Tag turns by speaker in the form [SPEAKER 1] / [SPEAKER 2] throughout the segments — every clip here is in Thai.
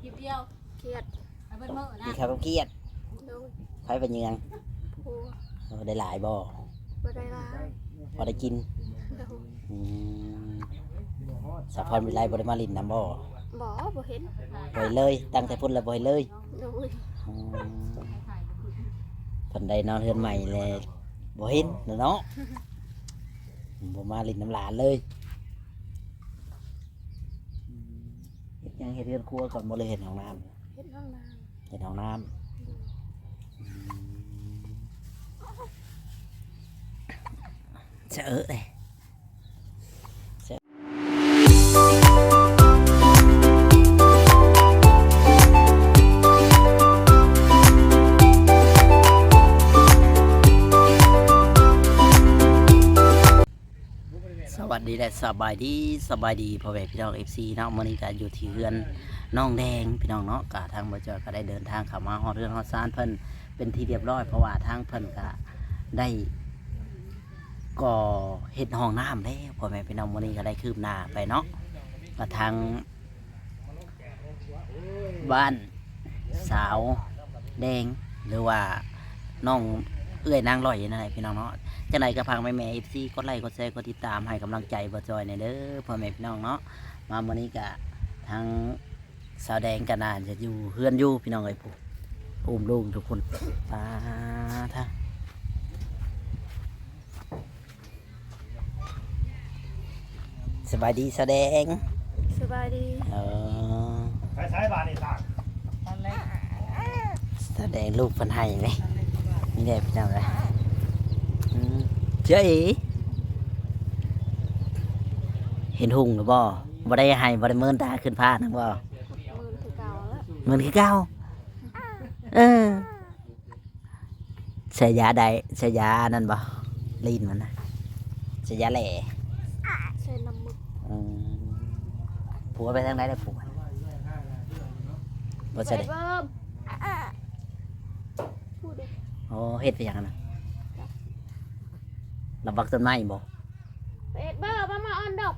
[SPEAKER 1] คลิปเดียวเครียดไปเบิ่งมื้อนะ
[SPEAKER 2] มีข้าวกับเกียด
[SPEAKER 1] โดย
[SPEAKER 2] ไผเป็นยัง
[SPEAKER 1] ผัว
[SPEAKER 2] ได้หลายบ่
[SPEAKER 1] บ่ได้หลาย
[SPEAKER 2] พอได้กิน
[SPEAKER 1] โดย
[SPEAKER 2] อืมสะพรวิไลบ่ได้มาลินน้ำบ่
[SPEAKER 1] บ่เห็น
[SPEAKER 2] บ่ให้เลยตั้งแต่พุ่นแล้วบ่ให้เลย
[SPEAKER 1] โดย
[SPEAKER 2] อืมเพิ่นได้นอนเฮือนใหม่เลยบ่เห็นเนาะบ่มาลินน้ำหลานเลยเฮ็ดหยังเฮ็ดเรือนครัวก่อนบ่เลยเฮ็ดห้องน้ำ
[SPEAKER 1] เห็นห้องน้
[SPEAKER 2] เฮ็ดห้องน้ำเจะเลย สวัสดีและสบายดีพ่อแม่พี่น้อง FC เนาะมื้อนี้ก็อยู่ที่เรือนน้องแดงพี่น้องเนาะก็ทางบ่จอยก็ได้เดินทางเข้ามาฮอดเรือนฮอดศาลเพิ่นเป็นที่เรียบร้อยเพราะว่าทางเพิ่นก็ได้ก่อเฮ็ดห้องน้ำแล้วพ่อแม่พี่น้องมื้อนี้ก็ได้คืบหน้าไปเนาะก็ทางบ้านสาวแดงหรือว่าน้องเอื้อยนางลอยนั่นแหละพี่น้องเนาะจังไดก็พังแม่ๆ FC กดไลค์กดแชร์กดติดตามให้กำลังใจบ่จอยในเด้อพ่อแม่พี่น้องเนาะมามื้อนี้ก็ทางสาวแดงก็น่าจะอยู่เฮือนอยู่พี่น้องเอ้ยผู้อุ้มลูกทุกคนปาท่าสบายดีสาวแดง
[SPEAKER 1] ำสบายดี
[SPEAKER 3] ใช้บาทนี่ต่าง
[SPEAKER 2] สาวแดงลูกเพิ่นให้เลยนี่แหละพี่น้องเอ้ยเจ้าอีเห็นหุ่งหรือบ่ได้ให้บ่ได้เมินตาขึ้นผ้านะบ่
[SPEAKER 1] มือคือเก่าแล้ว
[SPEAKER 2] เมินคือเก่าใส่ยาใดใส่ยานั่นบ่ลีนมันนะใส่ยาแหล่
[SPEAKER 1] ใช้น้ำมึก
[SPEAKER 2] ผัวไปทางไหนได้ผัวบ่ใช่
[SPEAKER 1] ไป
[SPEAKER 2] เด้
[SPEAKER 1] เบิ่มพูดดิ
[SPEAKER 2] โอ้เฮ็ดไปหยังนะระบักต้นไม้บ่
[SPEAKER 1] ไปเบิ่มมาออนดอก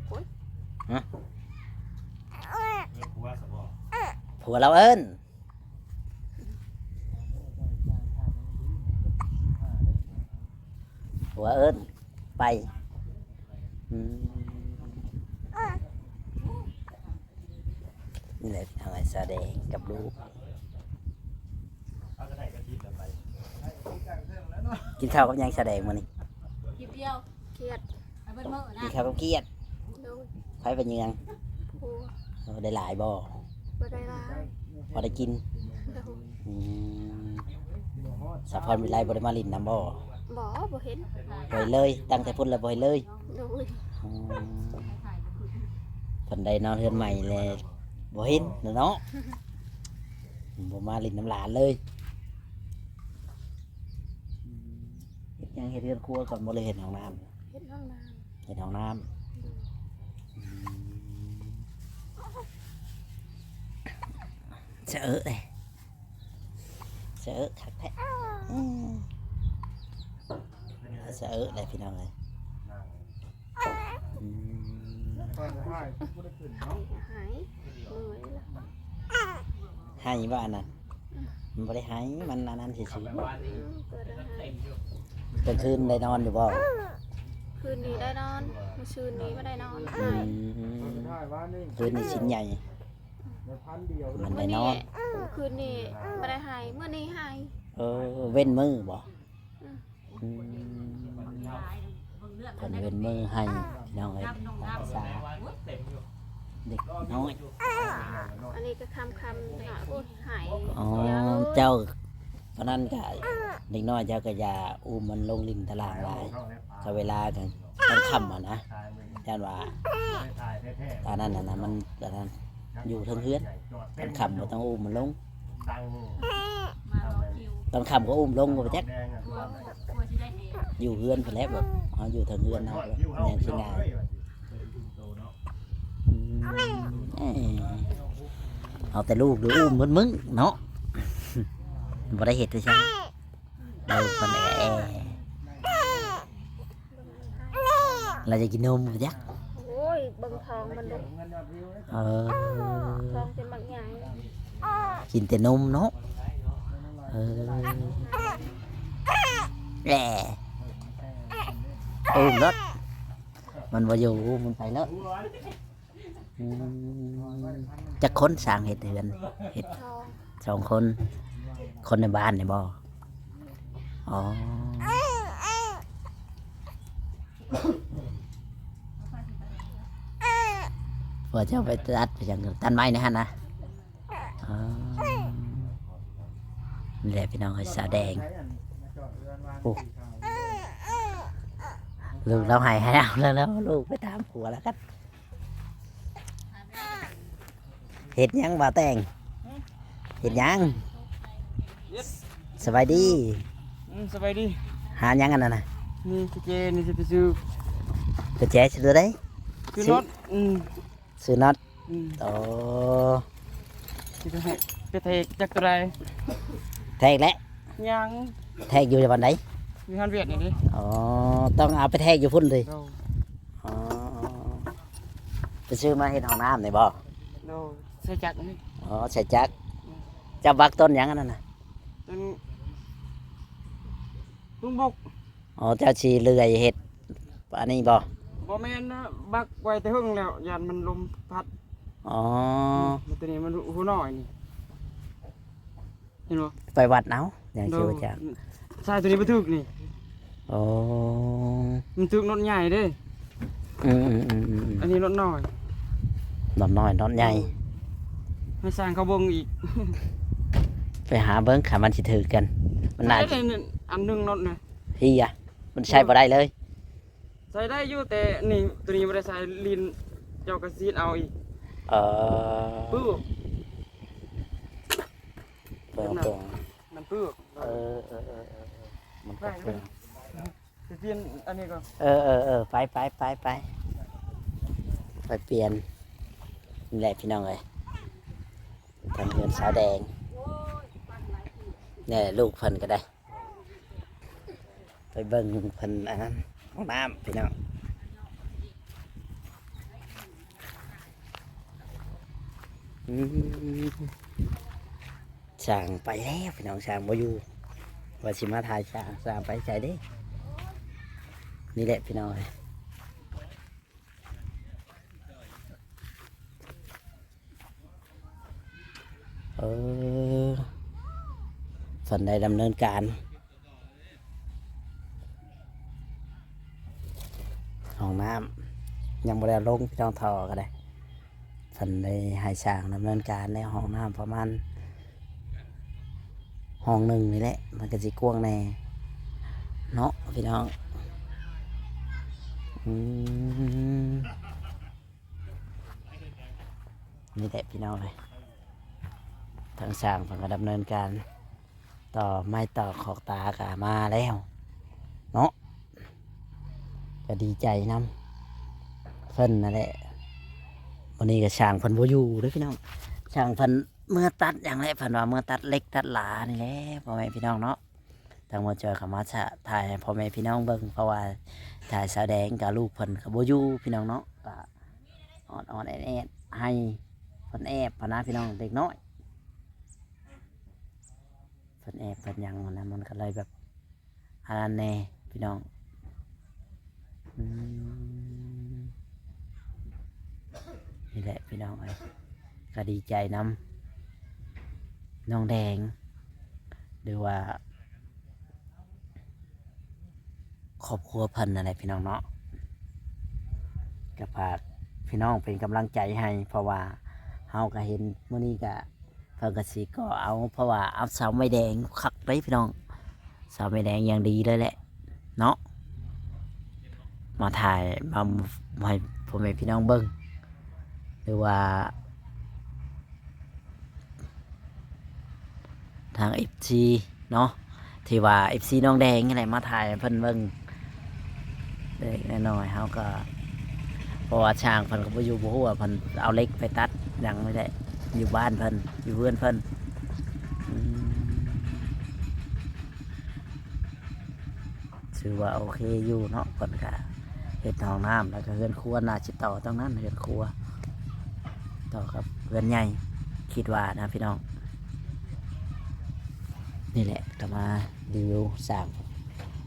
[SPEAKER 3] ผัวสบอ
[SPEAKER 2] ผัวเราเอิ้นผัวเอิ้นไปนี่แหละทางไอ้แสดงกับลูก
[SPEAKER 3] เอาจะได้กระดิ่งไป
[SPEAKER 2] กินข้าวกับหยังแสดงมื้อนี้
[SPEAKER 1] คลิปเดียวเครียดไปเบิ่งมื้อนะ
[SPEAKER 2] กินข้าวกับเกียด
[SPEAKER 1] โดย
[SPEAKER 2] ไผเป็นยัง
[SPEAKER 1] ผัว
[SPEAKER 2] ได้หลายบ่
[SPEAKER 1] บ่ได้หลาย
[SPEAKER 2] พอได้กิน
[SPEAKER 1] โดย
[SPEAKER 2] สะพรวิไลบ่ได้มาลินน้ำบ่
[SPEAKER 1] บ่เห็น
[SPEAKER 2] บ่ให้เลยตั้งแต่พุ่นแล้วบ่ให้เลย
[SPEAKER 1] โดย
[SPEAKER 2] เพิ่นได้นอนเฮือนใหม่เลยบ่เห็นเนาะบ่มาลินน้ำหลานเลยเฮ็ดหยังเฮ็ดเรือนครัวก่อนบ่เลยเฮ็ดห้องน้ำ
[SPEAKER 1] เห็นห้องน้
[SPEAKER 2] เฮ็ดห้องน้ำเสอะเลยเสอะคักแท้เสอะเลยพี่น้องเลย
[SPEAKER 1] ำหายเหนื่อยแล้ว
[SPEAKER 2] ให้บ้านนั้นมันบ่ได้ให้มันอันนั้นเฉย
[SPEAKER 1] เกิดอะไร
[SPEAKER 2] ๆกลางคืนได้นอนอยู่บ่
[SPEAKER 1] คืนนี้ได้นอนเมื่อคืนนี้ไม่ได้นอน
[SPEAKER 2] คืนนี้ชิ้นใหญ่มันได้นอน
[SPEAKER 1] คืนนี้ไม่ได้หายเมื่อนี้หาย
[SPEAKER 2] เว้นมือบ่เพิ่นเว้นมือให้พี่น้องเอ้ยตามภาษาเด็กน้อย
[SPEAKER 1] อันนี้ก็คำหาพูดหาย
[SPEAKER 2] อ๋อเจ้าเพราะนั้นก็เด็กน้อยเจ้าก็อย่าอุ้มมันลงลิ้นตารางหลายถ้าเวลากันต้องค่ำอ่ะนะย่านว่าตอนนั้นน่ะนะมันตอนนั้นอยู่เทิงเฮือนตอนค่ำบ่ต้องอุ้มมันลงตอนค่ำก็อุ้มลงก็บ่จักอยู่เฮือนเพิ่นแหล้วแบบเฮาอยู่เทิงเฮือนเฮาแบบยังสิง่ายเอาแต่ลูกดูอุ้มมึงเนาะบ่ได้เห็ดเลยใช่เราคนแเราจะกินนมยัก
[SPEAKER 1] โอ้ยเบิ่งทองมันดู
[SPEAKER 2] เออ
[SPEAKER 1] ทอง
[SPEAKER 2] กินแต่นมเนาะแหล่รถมันบ่อยู่มันไปแล้วจะค้นสร้างเห็ดเดือนเห็ด
[SPEAKER 1] ทอง
[SPEAKER 2] 2 คนคนในบ้านเนี่ยบ่อ๋อเพื่อจะเอาไปตัดไปอย่างตัดไม้นะฮะนะอ๋อนี่แหละพี่น้องไอ้สาแดงโอ้ลูกเราหายให้เอาแล้วลูกไปตามผัวแล้วกันเห็ดหยังบ่แต่งเห็ดหยังสบายดี
[SPEAKER 4] สบายดี
[SPEAKER 2] หาหยังกันน่ะ
[SPEAKER 4] นี่เจนี่จะไปซื้อ
[SPEAKER 2] ไปแจ๊ซื้อได้
[SPEAKER 4] คือรถ
[SPEAKER 2] ซื้อน็อตโอ้
[SPEAKER 4] ที่ไปไปเทจักรไร
[SPEAKER 2] แทกแล้ว
[SPEAKER 4] ยัง
[SPEAKER 2] แทกอยู่วันไหน
[SPEAKER 4] มีฮันเวียดนี่ดิ
[SPEAKER 2] อ๋อต้องเอาไปแทกอยู่พุ่นเลย
[SPEAKER 4] เรา
[SPEAKER 2] อ๋อไปซื้อมาเห็ดห้องน้ำนี่บ่
[SPEAKER 4] เราใส่จักรนี่
[SPEAKER 2] อ๋อใส่จักรจะบักต้นหยังอันนั้นน่ะ
[SPEAKER 4] จนลุงบก
[SPEAKER 2] อ๋อเจ้าชีเลื่อยเห็ดอันนี้บ่
[SPEAKER 4] บ่แม่นนะบักไว้แต่หึงแล้วยันมันลมพัด
[SPEAKER 2] อ๋อ
[SPEAKER 4] ตัวนี้มันหูน้อยนี่เห็นบ่
[SPEAKER 2] ไปวัดเอาอย่างชื่อจักร
[SPEAKER 4] ใช่ตัวนี้บ่ถึกนี่
[SPEAKER 2] โอ้
[SPEAKER 4] มันถึกรถใหญ่เด้
[SPEAKER 2] อืม
[SPEAKER 4] อันนี้รถน้อย
[SPEAKER 2] นอนน้อยนอนใหญ่
[SPEAKER 4] ให้สร้างเขาเบิ่งอีก
[SPEAKER 2] ไปหาเบิ้งขามันสิถือกัน มันน่า
[SPEAKER 4] ได้นี่อันหนึงรถน่ะ
[SPEAKER 2] ที่อ่ะมันใช้บ่ได้เลย
[SPEAKER 4] ใส่ได้อยู่แต่นี่ตัวนี้บ่ได้ใส่ลิ้นเจ้าก็ซีดเอาอีก
[SPEAKER 2] ปื้
[SPEAKER 4] ปื้อ
[SPEAKER 2] เปลือง
[SPEAKER 4] มันปื้อ
[SPEAKER 2] มันก็เปลือง
[SPEAKER 4] จะเปลี่ยนอันนี้ก่อน
[SPEAKER 2] ไปไปเปลี่ยนนี่แหละพี่น้องเลยทำเงินสาวแดงเนี่ยลูกเพิ่นก็ได้ ไปเบิ่งเพิ่นอันนั้นห้องน้ำพี่น้องช่างไปแล้วพี่น้องช่างบ่อยู่ว่าสิมาถ่ายช่างไปใจเด้นี่แหละพี่น้องเอ้ยส่วนใดดำเนินการห้องน้ำยังบ่ได้ลงพี่น้องทอก็ได้ส่วนใดให้ช่างดำเนินการในห้องน้ำประมาณห้องหนึ่งนี่แหละมันก็สิกว้างแน่เนาะพี่น้องนี่แหละพี่น้องเลยทางสร้างเพิ่นก็ดำเนินการต่อไม้ต่อขอกตากะมาแล้วเนาะก็ดีใจนำเพิ่นนั่นแหละวันนี้ก็ช่างเพิ่นบ่อยู่เด้อพี่น้องช่างเพิ่นเมื่อตัดอย่างไรเพิ่นว่าเมื่อตัดเล็กตัดหลานี่แหละพ่อแม่พี่น้องเนาะทางหมดจอยเขามาถ่ายให้พ่อแม่พี่น้องเบิ่งเพราะว่าถ่ายแสดงกับลูกเพิ่นก็บ่อยู่พี่น้องเนาะก็อ่อนแอดให้เพิ่นแอบพนะพี่น้องเด็กน้อยเพิ่นแอบเพิ่นหยังนะมันก็เลยแบบอันนั้นแน่พี่น้องนี่แหละพี่น้องเอ้ยก็ดีใจนำน้องแดงหรือว่าครอบครัวเพิ่นอะไรพี่น้องเนาะก็ฝากพี่น้องเป็นกำลังใจให้เพราะว่าเฮาก็เห็นมื้อนี้ก็เพิ่นก็สิก็เอาเพราะว่าเอาเสาไม้แดงคักเลยพี่น้องเสาไม้แดงอย่างดีเลยแหละเนาะมาถ่ายมาให้พ่อแม่พี่น้องเบิ่งหรือว่าทาง FC เนาะที่ว่า FC น้องแดงอะไรมาถ่ายเพิ่นเบิ่งเด็กน้อยๆเฮาก็เพราะว่าช่างเพิ่นก็บ่อยู่บ่ฮู้ว่าเพิ่นเอาเหล็กไปตัดยังไม่ได้อยู่บ้านเพิ่นอยู่เพื่อนเพิ่นถือว่าโอเคอยู่เนาะเพิ่นก็เฮ็ดห้องน้ำแล้วก็เฮือนครัวน่าสิต่อตรงนั้นเฮือนครัวต่อกับเฮือนใหญ่คิดว่านะพี่น้อง นี่แหละก็มารีวิวสร้าง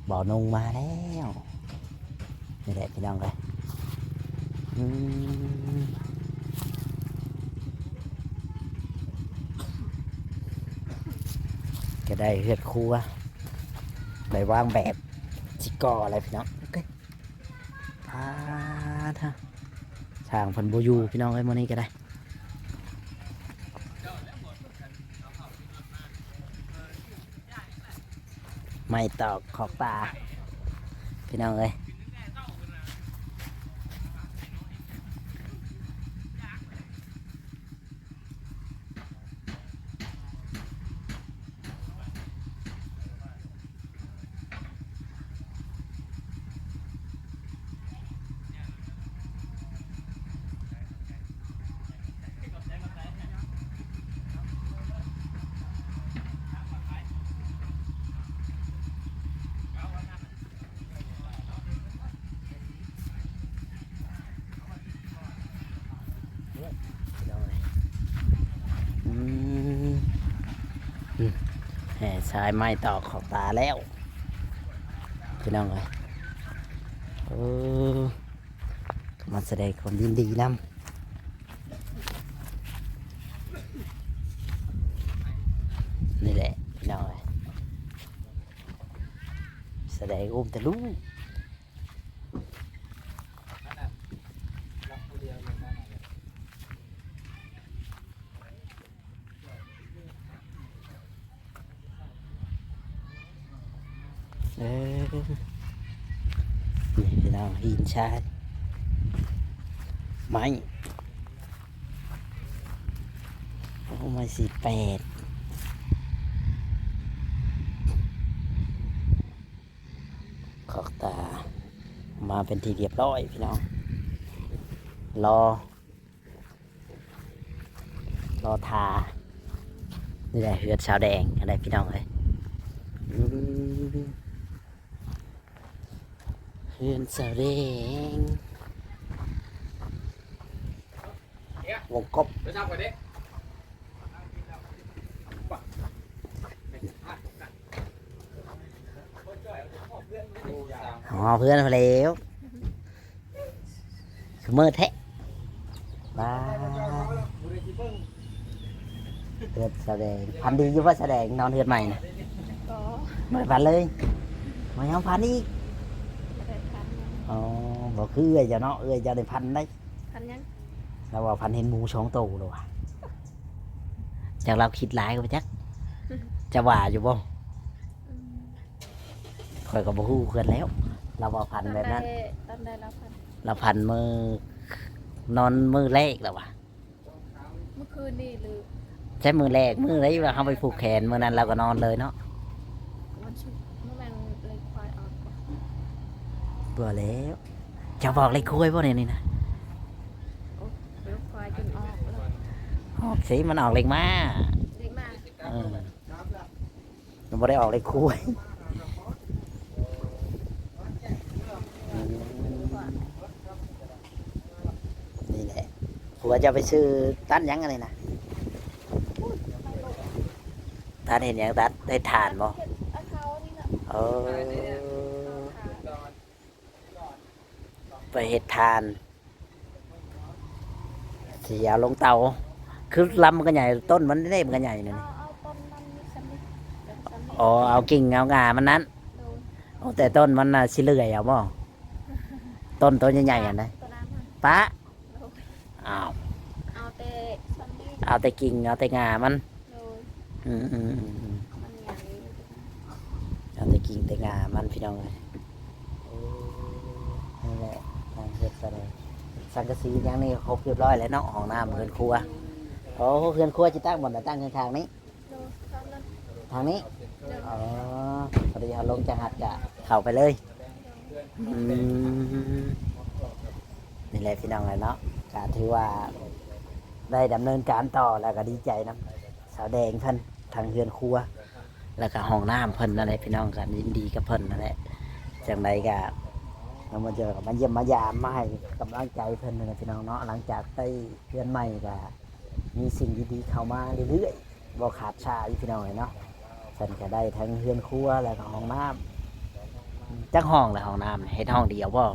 [SPEAKER 2] บ่อนงมาแล้ว นี่แหละพี่น้องเลยอืมก็ได้เฮือดครัวได้วางแบบจิกออะไรพี่น้องโอเคพาท่าทางพันโบอยูพี่น้องเอ้ยมื้อนี้ก็ได้ไม่ตอกขอบตาพี่น้องเอ้ยอืมแห่ชายไม้ตอกขอบตาแล้วพี่น้องเอ้ยเออมาแสดงความยินดีนำนี่แหละพี่น้องเอ้ยแสดงอุ้มแต่ลูกเออนี่พี่น้องหินชายไม้โอ้ไม้48ขอบตามาเป็นทีเรียบร้อยพี่น้องรอทานี่แหละเหือดชาวแดงอะไรพี่น้องเลยเหือนชาวแดงวงกบอ๋อเพื่อนมาแล้วคือมืดแท้มาเหือดชาวแดงพันดีอยู่ว่าแสดงนอนเหือดใหม่นะ
[SPEAKER 1] ก็
[SPEAKER 2] ไม่พันเลยไม่เอาพันอีก
[SPEAKER 1] บ่ได้พัน
[SPEAKER 2] อ๋อบอกคือเอ้ยจะเนาะเอ้ยจะได้พันได้
[SPEAKER 1] พันยัง
[SPEAKER 2] เราว่าพันเห็นหมูสองตัวเลยว่ะจากเราคิดหลายก็ไปจักจะว่าอยู่บ่
[SPEAKER 1] อืม
[SPEAKER 2] คอยกับบ่ฮู้กันแล้ว เราว่าพันแบบนั้น
[SPEAKER 1] ตอนได้แล้วพัน
[SPEAKER 2] เราพันมือนอนมือแรกแล้วว่ะ
[SPEAKER 1] เมื่อคืนนี่หรือ
[SPEAKER 2] ใช้มือแรกมือไรว่าเขาไปผูกแขนมือนั้นเราก็นอนเลยเนาะ
[SPEAKER 1] วันศุกร์เมื่อแมงเลยควายออกก่อน
[SPEAKER 2] เบื่อแล้วจะบอกเลยคุยป่ะเนี่ยนี่นะ
[SPEAKER 1] เลยควายจนออกแล้ว
[SPEAKER 2] ออกสิมันออกเล็กมา
[SPEAKER 1] เด็กมาก
[SPEAKER 2] เออมันไม่ได้ออกเลยคุยนี่แหละผัวจะไปซื้อตั้นหยังอะไรนะตัดเห็นหยังตัดได้ทานบ่
[SPEAKER 1] เอาเขานี่แหละ
[SPEAKER 2] เออไปเห็ดทานสียาวลงเตาคือลำมันก็ใหญ่ต้นมันได้มันก็ใหญ่เนี่ย
[SPEAKER 1] เอาต้นนั้นนี่ซ้ำนี่เดี๋ยวซ้ำนี่
[SPEAKER 2] อ๋อเอากิ่งเอางามันนั้น
[SPEAKER 1] โดน
[SPEAKER 2] โอ้แต่ต้นมันน่ะสิเลื่อยเอาบ่ต้นต้นใหญ่ๆอ่ะนะ
[SPEAKER 1] ตัวนั้นน่ะ
[SPEAKER 2] ปะ
[SPEAKER 1] โดน
[SPEAKER 2] อ้าว
[SPEAKER 1] เอาแต่ซ้ำนี่
[SPEAKER 2] เอาแต่กิ่งเอาแต่งามัน
[SPEAKER 1] โดน
[SPEAKER 2] อืม
[SPEAKER 1] มันใหญ่
[SPEAKER 2] เอาแต่กิ่งแต่งามันพี่น้องเลยนี่แหละทางเฮ็ดซะเลยสังกะสีอย่างนี้ครบเรียบร้อยแล้วเนาะห้องน้ำเรือนครัวโอ้เรือนครัวจะตั้งบนตั้งทางนี้
[SPEAKER 1] โดนซ้ำนั้น
[SPEAKER 2] ทางนี้
[SPEAKER 1] โดน
[SPEAKER 2] อ๋อพอดีเอาลงจังหัดจะเข้าไปเลย อืมนี่แหละพี่น้องเลยเนาะก็ถือว่าได้ดำเนินการต่อแล้วก็ดีใจนะสาวแดงเพิ่นทางเรือนครัว แล้วก็ห้องน้ำเพิ่นอะไรพี่น้องกันยินดีกับเพิ่นนั่นแหละจังใดก็เรามาเจอกับมาเยี่ยมมายามมาให้กำลังใจเพิ่นนั่นแหละพี่น้องเนาะหลังจากได้เพื่อนใหม่ก็มีสิ่งดีๆเข้ามาเรื่อยๆบ่ขาดชาอยู่พี่น้องเลยเนาะ ฉันก็ได้ทั้งเฮือนครัวแล้วก็ห้องน้ำจักห้องแล้วห้องน้ำเฮ็ดห้องเดียวบ่
[SPEAKER 1] ห้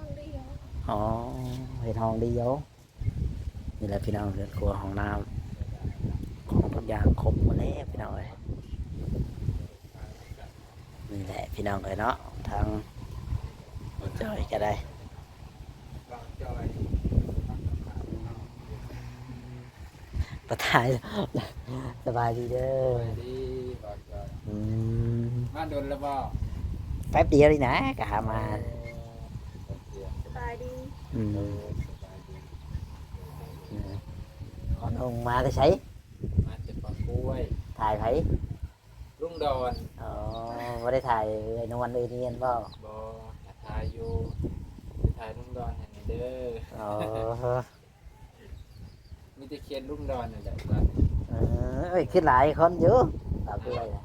[SPEAKER 1] องเดียว
[SPEAKER 2] อ๋อเฮ็ดห้องเดียวนี่แหละพี่น้องเฮือนครัวห้องน้ำของทุกอย่างครบหมดแล้วพี่น้องเอ้ยนี่แหละพี่น้องเอ้ยเนาะทางจอยก็ได้ประทายสบายดีเด้อ
[SPEAKER 5] ดีบอกก่อน
[SPEAKER 2] อืม
[SPEAKER 5] มาโดนแล้วบ่
[SPEAKER 2] แป๊บเดียวเลยนะกะมา
[SPEAKER 1] สบายดี
[SPEAKER 2] อืมขอนองมาได้ใช้
[SPEAKER 5] มาจากปากกล้วย
[SPEAKER 2] ถ่ายไผ
[SPEAKER 5] ลุงดอน
[SPEAKER 2] อ๋อไม่ได้ถ่ายไอ้นวลเลยเนียนบ่
[SPEAKER 5] บ่ทายอยู่ทายลุงดอนให้หน่อยเด้อ
[SPEAKER 2] อ๋อ
[SPEAKER 5] มีแต่เขียนลุงดอนนั่นแหละตอน
[SPEAKER 2] เอ้ยขึ้นหลายคนอยู่ตามด้วยนะ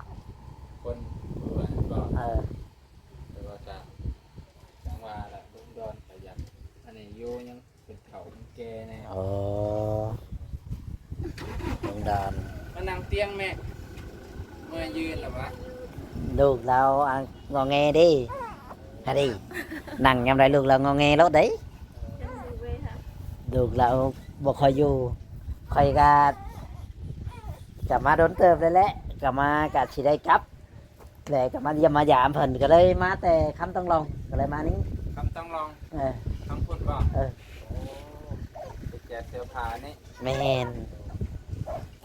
[SPEAKER 5] คนบ่บ่
[SPEAKER 2] เออ
[SPEAKER 5] แต่ว่าจะจังว่าละลุงดอนก็อยากอันนี้อยู่ยังเป็นเขาเป็นแก่แน่
[SPEAKER 2] โอ้ลงดาน
[SPEAKER 5] มานั่งเตียงแม่เมื่อยืนหรอวะ
[SPEAKER 2] ลูกเรางอแงดิฮะดินั่งยามไรลูกเรางอแงแล้วđấy
[SPEAKER 1] ยังดูเว้ยค่ะ
[SPEAKER 2] ลูกเราบอกคอยอยู่คอยกกลับมาโดนเติบเลยแหละกลับมากะสิได้กลับแต่กลับมาเยี่ยมมายามเพิ่นก็เลยมาแต่คำต้องลองก็เลยมานี้
[SPEAKER 5] คำต้องลอง
[SPEAKER 2] เออ
[SPEAKER 5] ทั้งคนบ่
[SPEAKER 2] เออ
[SPEAKER 5] โอ้ไปแจกเสื้อผ้านี่
[SPEAKER 2] แม่น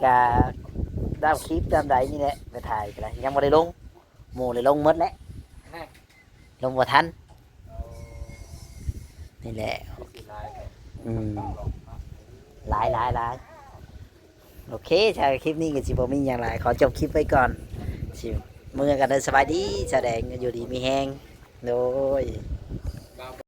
[SPEAKER 2] กะดาวคลิปดาวใดนี่แหละไปถ่ายกันเลยยังไม่ได้ลงหมู่เลยลงหมดแล้ว
[SPEAKER 5] แน่
[SPEAKER 2] ลงบ่ทัน
[SPEAKER 5] เอา
[SPEAKER 2] นี่แหละ
[SPEAKER 5] สิลายไป
[SPEAKER 2] อืม
[SPEAKER 5] ต้องลองเนาะ
[SPEAKER 2] หลายโอเคชาวคลิปนี้ก็สิบ่มีอย่างไรขอจบคลิปไว้ก่อนสิมือกันเดินสบายดีแสดงอยู่ดีมีแฮงโดย